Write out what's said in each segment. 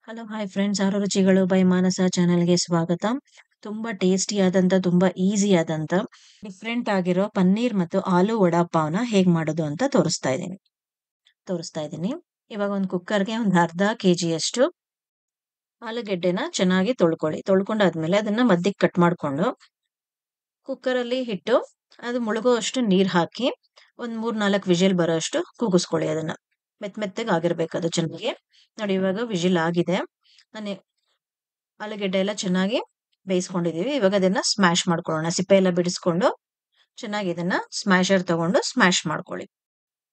Hello hi friends, ಆರೋ ರುಚಿಗಳು by Manasa ಚಾನೆಲ್ಗೆ ಸ್ವಾಗತ. ತುಂಬಾ ಟೇಸ್ಟಿ ಆದಂತ, ತುಂಬಾ ಈಸಿ ಆದಂತ, ಡಿಫ್ರೆಂಟ್ ಆಗಿರೋ ಪನ್ನೀರ್ ಮತ್ತು ಆಲೂ ವಡಾ ಪಾವ್ನ ಹೇಗ್ ಮಾಡೋದು ಅಂತ ತೋರಿಸ್ತಾ ಇದ್ದೀನಿ. ಇವಾಗ ಒಂದು ಕುಕ್ಕರ್ಗೆ ಒಂದು ಅರ್ಧ ಕೆಜಿಯಷ್ಟು ಆಲೂಗೆಡ್ಡೆನ ಚೆನ್ನಾಗಿ ತೊಳ್ಕೊಂಡಾದ್ಮೇಲೆ ಅದನ್ನ ಮಧ್ಯಕ್ಕೆ ಕಟ್ ಮಾಡ್ಕೊಂಡು ಕುಕ್ಕರ್ ಅಲ್ಲಿ ಇಟ್ಟು ಅದು ಮುಳುಗುವಷ್ಟು ನೀರ್ ಹಾಕಿ ಒಂದ್ 3-4 ವಿಜಿಲ್ ಬರೋ ಅಷ್ಟು ಕೂಗಿಸ್ಕೊಳ್ಳಿ. ಅದನ್ನ ಮೆತ್ತಗೆ ಆಗಿರ್ಬೇಕು ಅದು ಚೆನ್ನಾಗಿ. ನೋಡಿ, ಇವಾಗ ವಿಜಿಲ್ ಆಗಿದೆ. ನಾನು ಆಲೂಗೆಡ್ಡೆ ಎಲ್ಲ ಚೆನ್ನಾಗಿ ಬೇಯಿಸ್ಕೊಂಡಿದೀವಿ. ಇವಾಗ ಅದನ್ನ ಸ್ಮ್ಯಾಶ್ ಮಾಡ್ಕೊಳ್ಳೋಣ. ಸಿಪ್ಪೆ ಎಲ್ಲ ಬಿಡಿಸ್ಕೊಂಡು ಚೆನ್ನಾಗಿ ಇದನ್ನ ಸ್ಮ್ಯಾಶರ್ ತಗೊಂಡು ಸ್ಮ್ಯಾಶ್ ಮಾಡ್ಕೊಳ್ಳಿ.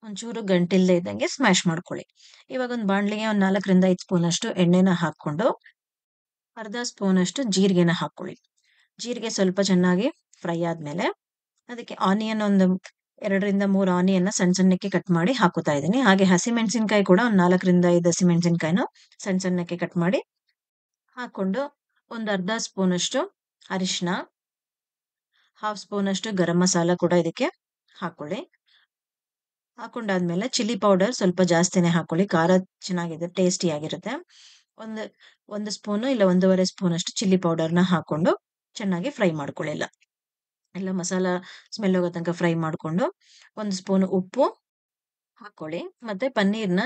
ಒಂಚೂರು ಗಂಟಿಲ್ದೇ ಇದ್ದಂಗೆ ಸ್ಮ್ಯಾಶ್ ಮಾಡ್ಕೊಳ್ಳಿ. ಇವಾಗ ಒಂದು ಬಾಣ್ಲಿಗೆ ಒಂದು 4-5 ಸ್ಪೂನ್ ಅಷ್ಟು ಎಣ್ಣೆನ ಹಾಕೊಂಡು ಅರ್ಧ ಸ್ಪೂನ್ ಅಷ್ಟು ಜೀರಿಗೆನ ಹಾಕೊಳ್ಳಿ. ಜೀರಿಗೆ ಸ್ವಲ್ಪ ಚೆನ್ನಾಗಿ ಫ್ರೈ ಆದ್ಮೇಲೆ ಅದಕ್ಕೆ ಆನಿಯನ್ ಒಂದು 2-3 ಆನಿಯನ್ ಸಣ್ಣಕ್ಕೆ ಕಟ್ ಮಾಡಿ ಹಾಕುತ್ತಾ ಇದ್ದೀನಿ. ಹಾಗೆ ಹಸಿಮೆಣಸಿನಕಾಯಿ ಕೂಡ ಒಂದು 4-5 ಹಸಿಮೆಣಸಿನಕಾಯಿನ ಸಣ್ಣಕ್ಕೆ ಕಟ್ ಮಾಡಿ ಹಾಕೊಂಡು ಒಂದು ಅರ್ಧ ಸ್ಪೂನ್ ಅಷ್ಟು ಅರಿಶಿನ, ಹಾಫ್ ಸ್ಪೂನ್ ಅಷ್ಟು ಗರಂ ಮಸಾಲ ಕೂಡ ಇದಕ್ಕೆ ಹಾಕೊಳ್ಳಿ. ಹಾಕೊಂಡಾದ್ಮೇಲೆ ಚಿಲ್ಲಿ ಪೌಡರ್ ಸ್ವಲ್ಪ ಜಾಸ್ತಿನೇ ಹಾಕೊಳ್ಳಿ. ಖಾರ ಚೆನ್ನಾಗಿದೆ, ಟೇಸ್ಟಿ ಆಗಿರುತ್ತೆ. ಒಂದು ಸ್ಪೂನು ಇಲ್ಲ 1.5 ಸ್ಪೂನ್ ಅಷ್ಟು ಚಿಲ್ಲಿ ಪೌಡರ್ನ ಹಾಕೊಂಡು ಚೆನ್ನಾಗಿ ಫ್ರೈ ಮಾಡ್ಕೊಳ್ಳಿ. ಎಲ್ಲ ಮಸಾಲ ಸ್ಮೆಲ್ ಹೋಗೋ ತನಕ ಫ್ರೈ ಮಾಡ್ಕೊಂಡು 1 ಸ್ಪೂನ್ ಉಪ್ಪು ಹಾಕೊಳ್ಳಿ. ಮತ್ತೆ ಪನ್ನೀರ್ನ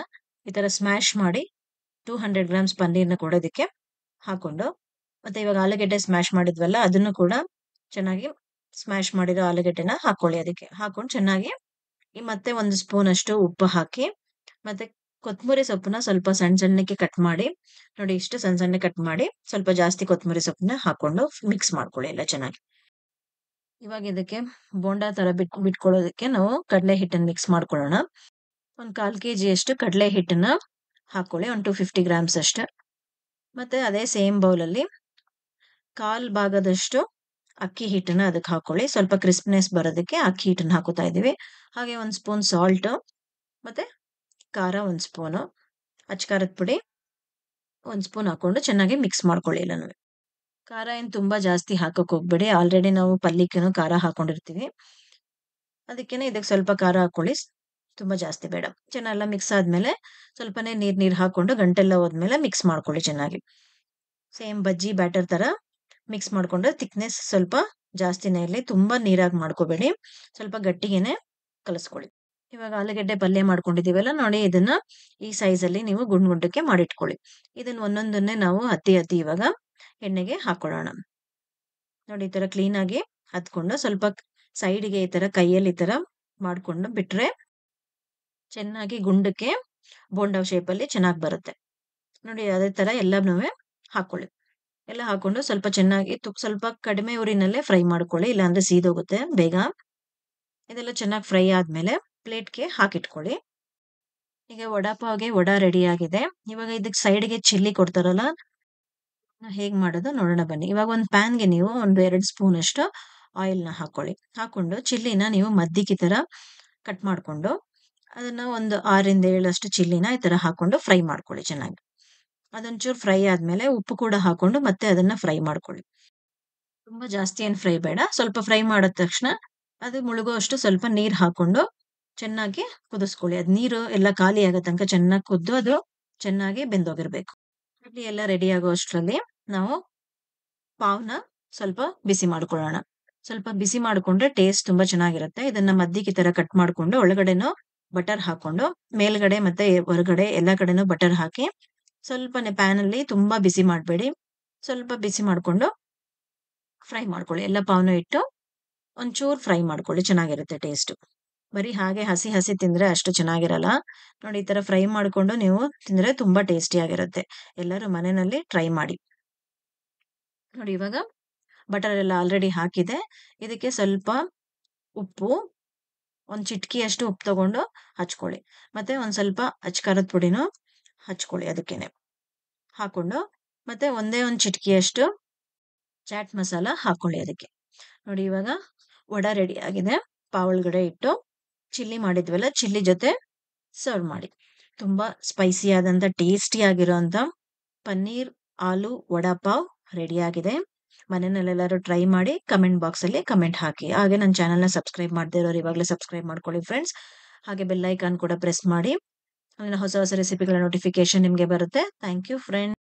ಈ ತರ ಸ್ಮ್ಯಾಶ್ ಮಾಡಿ 200 ಗ್ರಾಮ್ಸ್ ಪನ್ನೀರ್ನ ಕೂಡ ಇದಕ್ಕೆ ಹಾಕೊಂಡು, ಮತ್ತೆ ಇವಾಗ ಆಲೂಗೆಡ್ಡೆ ಸ್ಮ್ಯಾಶ್ ಮಾಡಿದ್ವಲ್ಲ ಅದನ್ನು ಕೂಡ ಚೆನ್ನಾಗಿ ಸ್ಮ್ಯಾಶ್ ಮಾಡಿರೋ ಆಲೂಗೆಡ್ಡೆನ ಹಾಕೊಳ್ಳಿ. ಅದಕ್ಕೆ ಹಾಕೊಂಡು ಚೆನ್ನಾಗಿ ಮತ್ತೆ 1 ಸ್ಪೂನ್ ಅಷ್ಟು ಉಪ್ಪು ಹಾಕಿ, ಮತ್ತೆ ಕೊತ್ತಂಬರಿ ಸೊಪ್ಪನ್ನ ಸ್ವಲ್ಪ ಸಣ್ಣಕ್ಕೆ ಕಟ್ ಮಾಡಿ, ನೋಡಿ ಇಷ್ಟು ಸಣ್ಣ ಕಟ್ ಮಾಡಿ ಸ್ವಲ್ಪ ಜಾಸ್ತಿ ಕೊತ್ತಂಬರಿ ಸೊಪ್ಪನ್ನ ಹಾಕೊಂಡು ಮಿಕ್ಸ್ ಮಾಡ್ಕೊಳ್ಳಿ ಎಲ್ಲ ಚೆನ್ನಾಗಿ. ಇವಾಗ ಇದಕ್ಕೆ ಬೋಂಡಾ ತರ ಬಿಟ್ಕೊಳ್ಳೋದಕ್ಕೆ ನಾವು ಕಡಲೆ ಹಿಟ್ಟನ್ನು ಮಿಕ್ಸ್ ಮಾಡ್ಕೊಳ್ಳೋಣ. ಒಂದು 1/4 kg ಅಷ್ಟು ಕಡಲೆ ಹಿಟ್ಟನ್ನ ಹಾಕೊಳ್ಳಿ, ಒಂದು 250 ಗ್ರಾಮ್ಸ್ ಅಷ್ಟು. ಮತ್ತೆ ಅದೇ ಸೇಮ್ ಬೌಲಲ್ಲಿ 1/4 ಭಾಗದಷ್ಟು ಅಕ್ಕಿ ಹಿಟ್ಟನ್ನ ಅದಕ್ಕೆ ಹಾಕೊಳ್ಳಿ. ಸ್ವಲ್ಪ ಕ್ರಿಸ್ಪ್ನೆಸ್ ಬರೋದಕ್ಕೆ ಅಕ್ಕಿ ಹಿಟ್ಟನ್ನ ಹಾಕುತ್ತಾ ಇದೀವಿ. ಹಾಗೆ 1 ಸ್ಪೂನ್ ಸಾಲ್ಟ್, ಮತ್ತೆ ಖಾರ 1 ಸ್ಪೂನು, ಅಚ್ಕಾರದ ಪುಡಿ 1 ಸ್ಪೂನ್ ಹಾಕೊಂಡು ಚೆನ್ನಾಗಿ ಮಿಕ್ಸ್ ಮಾಡ್ಕೊಳ್ಳಿ ಎಲ್ಲನೂ. ಖಾರ ಏನು ತುಂಬಾ ಜಾಸ್ತಿ ಹಾಕಕ್ ಹೋಗ್ಬೇಡಿ, ಆಲ್ರೆಡಿ ನಾವು ಪಲ್ಯಕ್ಕೇನು ಖಾರ ಹಾಕೊಂಡಿರ್ತೀವಿ. ಅದಕ್ಕೇನೆ ಇದಕ್ಕೆ ಸ್ವಲ್ಪ ಖಾರ ಹಾಕೊಳ್ಳಿ, ತುಂಬಾ ಜಾಸ್ತಿ ಬೇಡ. ಚೆನ್ನಾಗೆಲ್ಲ ಮಿಕ್ಸ್ ಆದ್ಮೇಲೆ ಸ್ವಲ್ಪನೇ ನೀರ್ ಹಾಕೊಂಡು ಗಂಟೆಲ್ಲ ಹೋದ್ಮೇಲೆ ಮಿಕ್ಸ್ ಮಾಡ್ಕೊಳ್ಳಿ ಚೆನ್ನಾಗಿ. ಸೇಮ್ ಬಜ್ಜಿ ಬ್ಯಾಟರ್ ತರ ಮಿಕ್ಸ್ ಮಾಡ್ಕೊಂಡ್ರೆ ಥಿಕ್ನೆಸ್ ಸ್ವಲ್ಪ ಜಾಸ್ತಿನೇ ಇರಲಿ, ತುಂಬಾ ನೀರಾಗಿ ಮಾಡ್ಕೋಬೇಡಿ, ಸ್ವಲ್ಪ ಗಟ್ಟಿಗೆನೆ ಕಲಿಸ್ಕೊಳ್ಳಿ. ಇವಾಗ ಆಲೂಗೆಡ್ಡೆ ಪಲ್ಯ ಮಾಡ್ಕೊಂಡಿದೀವಲ್ಲ ನೋಡಿ, ಇದನ್ನ ಈ ಸೈಜ್ ಅಲ್ಲಿ ನೀವು ಗುಂಡಕ್ಕೆ ಮಾಡಿಟ್ಕೊಳ್ಳಿ. ಇದನ್ನ ಒಂದೊಂದನ್ನೇ ನಾವು ಹತ್ತಿ ಇವಾಗ ಎಣ್ಣೆಗೆ ಹಾಕೊಳ್ಳೋಣ. ನೋಡಿ ಈ ತರ ಕ್ಲೀನ್ ಆಗಿ ಹತ್ಕೊಂಡು ಸ್ವಲ್ಪ ಸೈಡ್ಗೆ ಈ ತರ ಕೈಯಲ್ಲಿ ಈ ತರ ಮಾಡ್ಕೊಂಡು ಬಿಟ್ರೆ ಚೆನ್ನಾಗಿ ಗುಂಡಕ್ಕೆ ಬೋಂಡಾ ಶೇಪ್ ಅಲ್ಲಿ ಚೆನ್ನಾಗಿ ಬರುತ್ತೆ. ನೋಡಿ ಅದೇ ತರ ಎಲ್ಲಾನು ಹಾಕೊಳ್ಳಿ. ಎಲ್ಲ ಹಾಕೊಂಡು ಸ್ವಲ್ಪ ಚೆನ್ನಾಗಿ ಸ್ವಲ್ಪ ಕಡಿಮೆ ಉರಿನಲ್ಲೇ ಫ್ರೈ ಮಾಡ್ಕೊಳ್ಳಿ, ಇಲ್ಲಾಂದ್ರೆ ಸೀದೋಗುತ್ತೆ ಬೇಗ. ಇದೆಲ್ಲ ಚೆನ್ನಾಗಿ ಫ್ರೈ ಆದ್ಮೇಲೆ ಪ್ಲೇಟ್ಗೆ ಹಾಕಿಟ್ಕೊಳ್ಳಿ. ಈಗ ವಡಾಪಾವ್ಗೆ ವಡಾ ರೆಡಿ ಆಗಿದೆ. ಇವಾಗ ಇದಕ್ಕೆ ಸೈಡ್ಗೆ ಚಿಲ್ಲಿ ಕೊಡ್ತಾರಲ್ಲ, ಹೇಗ್ ಮಾಡೋದು ನೋಡೋಣ ಬನ್ನಿ. ಇವಾಗ ಒಂದು ಪ್ಯಾನ್ಗೆ ನೀವು 1-2 ಸ್ಪೂನ್ ಅಷ್ಟು ಆಯಿಲ್ನ ಹಾಕೊಂಡು ಚಿಲ್ಲಿನ ನೀವು ಮಧ್ಯಕ್ಕೆ ಈ ತರ ಕಟ್ ಮಾಡ್ಕೊಂಡು ಅದನ್ನ ಒಂದು 6-7 ಅಷ್ಟು ಚಿಲ್ಲಿನ ಈ ತರ ಹಾಕೊಂಡು ಫ್ರೈ ಮಾಡ್ಕೊಳ್ಳಿ ಚೆನ್ನಾಗಿ. ಅದೊಂಚೂರು ಫ್ರೈ ಆದ್ಮೇಲೆ ಉಪ್ಪು ಕೂಡ ಹಾಕೊಂಡು ಮತ್ತೆ ಅದನ್ನ ಫ್ರೈ ಮಾಡ್ಕೊಳ್ಳಿ. ತುಂಬಾ ಜಾಸ್ತಿ ಏನು ಫ್ರೈ ಬೇಡ, ಸ್ವಲ್ಪ ಫ್ರೈ ಮಾಡಿದ ತಕ್ಷಣ ಅದು ಮುಳುಗುವಷ್ಟು ಸ್ವಲ್ಪ ನೀರ್ ಹಾಕೊಂಡು ಚೆನ್ನಾಗಿ ಕುದಿಸ್ಕೊಳ್ಳಿ. ಅದ್ ನೀರು ಎಲ್ಲ ಖಾಲಿ ಆಗೋ ತನಕ ಚೆನ್ನಾಗಿ ಕುದ್ದು ಅದು ಚೆನ್ನಾಗಿ ಬೆಂದೋಗಿರ್ಬೇಕು. ಇಲ್ಲಿ ಎಲ್ಲ ರೆಡಿ ಆಗೋ ಅಷ್ಟರಲ್ಲಿ ನಾವು ಪಾವ್ನ ಸ್ವಲ್ಪ ಬಿಸಿ ಮಾಡ್ಕೊಳ್ಳೋಣ. ಸ್ವಲ್ಪ ಬಿಸಿ ಮಾಡ್ಕೊಂಡ್ರೆ ಟೇಸ್ಟ್ ತುಂಬಾ ಚೆನ್ನಾಗಿರುತ್ತೆ. ಇದನ್ನ ಮಧ್ಯಕ್ಕೆ ಈ ತರ ಕಟ್ ಮಾಡ್ಕೊಂಡು ಒಳಗಡೆನೂ ಬಟರ್ ಹಾಕೊಂಡು ಮೇಲ್ಗಡೆ ಮತ್ತೆ ಹೊರಗಡೆ ಎಲ್ಲಾ ಕಡೆನೂ ಬಟರ್ ಹಾಕಿ ಸ್ವಲ್ಪನೇ ಪ್ಯಾನ್ ಅಲ್ಲಿ ತುಂಬಾ ಬಿಸಿ ಮಾಡಬೇಡಿ, ಸ್ವಲ್ಪ ಬಿಸಿ ಮಾಡ್ಕೊಂಡು ಫ್ರೈ ಮಾಡ್ಕೊಳ್ಳಿ. ಎಲ್ಲ ಪಾವ್ನ ಇಟ್ಟು ಒಂಚೂರು ಫ್ರೈ ಮಾಡ್ಕೊಳ್ಳಿ, ಚೆನ್ನಾಗಿರುತ್ತೆ ಟೇಸ್ಟ್. ಬರೀ ಹಾಗೆ ಹಸಿ ತಿಂದ್ರೆ ಅಷ್ಟು ಚೆನ್ನಾಗಿರಲ್ಲ. ನೋಡಿ ಈ ತರ ಫ್ರೈ ಮಾಡ್ಕೊಂಡು ನೀವು ತಿಂದ್ರೆ ತುಂಬಾ ಟೇಸ್ಟಿ ಆಗಿರುತ್ತೆ. ಎಲ್ಲರೂ ಮನೆಯಲ್ಲಿ ಟ್ರೈ ಮಾಡಿ. ನೋಡಿ ಇವಾಗ ಬಟರ್ ಎಲ್ಲ ಆಲ್ರೆಡಿ ಹಾಕಿದೆ. ಇದಕ್ಕೆ ಸ್ವಲ್ಪ ಉಪ್ಪು, ಒಂದು ಚಿಟಕಿಯಷ್ಟು ಉಪ್ಪು ತಗೊಂಡು ಹಚ್ಕೊಳ್ಳಿ. ಮತ್ತೆ ಒಂದ್ ಸ್ವಲ್ಪ ಅಚ್ಕಾರದ ಪುಡಿನೂ ಹಚ್ಕೊಳ್ಳಿ ಅದಕ್ಕೇನೆ ಹಾಕೊಂಡು, ಮತ್ತೆ ಒಂದೇ ಒಂದು ಚಿಟಕಿಯಷ್ಟು ಚಾಟ್ ಮಸಾಲ ಹಾಕೊಳ್ಳಿ ಅದಕ್ಕೆ. ನೋಡಿ ಇವಾಗ ವಡಾ ರೆಡಿ ಆಗಿದೆ. ಪಾವ್ ಒಳಗಡೆ ಇಟ್ಟು ಚಿಲ್ಲಿ ಮಾಡಿದ್ವಲ್ಲ, ಚಿಲ್ಲಿ ಜೊತೆ ಸರ್ವ್ ಮಾಡಿ. ತುಂಬಾ ಸ್ಪೈಸಿ ಆದಂತ ಟೇಸ್ಟಿ ಆಗಿರೋಂತ ಪನ್ನೀರ್ ಆಲೂ ವಡಾ ಪಾವ್ ರೆಡಿ ಆಗಿದೆ. ಮನೆಯಲ್ಲೆಲ್ಲರೂ ಟ್ರೈ ಮಾಡಿ ಕಮೆಂಟ್ ಬಾಕ್ಸ್ ಅಲ್ಲಿ ಕಮೆಂಟ್ ಹಾಕಿ. ಹಾಗೆ ನನ್ನ ಚಾನೆಲ್ನ ಸಬ್ಸ್ಕ್ರೈಬ್ ಮಾಡದೇ ಇರೋರು ಇವಾಗಲೇ ಸಬ್ಸ್ಕ್ರೈಬ್ ಮಾಡ್ಕೊಳ್ಳಿ ಫ್ರೆಂಡ್ಸ್. ಹಾಗೆ ಬೆಲ್ ಐಕಾನ್ ಕೂಡ ಪ್ರೆಸ್ ಮಾಡಿ. ಹೊಸ ರೆಸಿಪಿಗಳ ನೋಟಿಫಿಕೇಶನ್ ನಿಮಗೆ ಬರುತ್ತೆ. Thank you friends.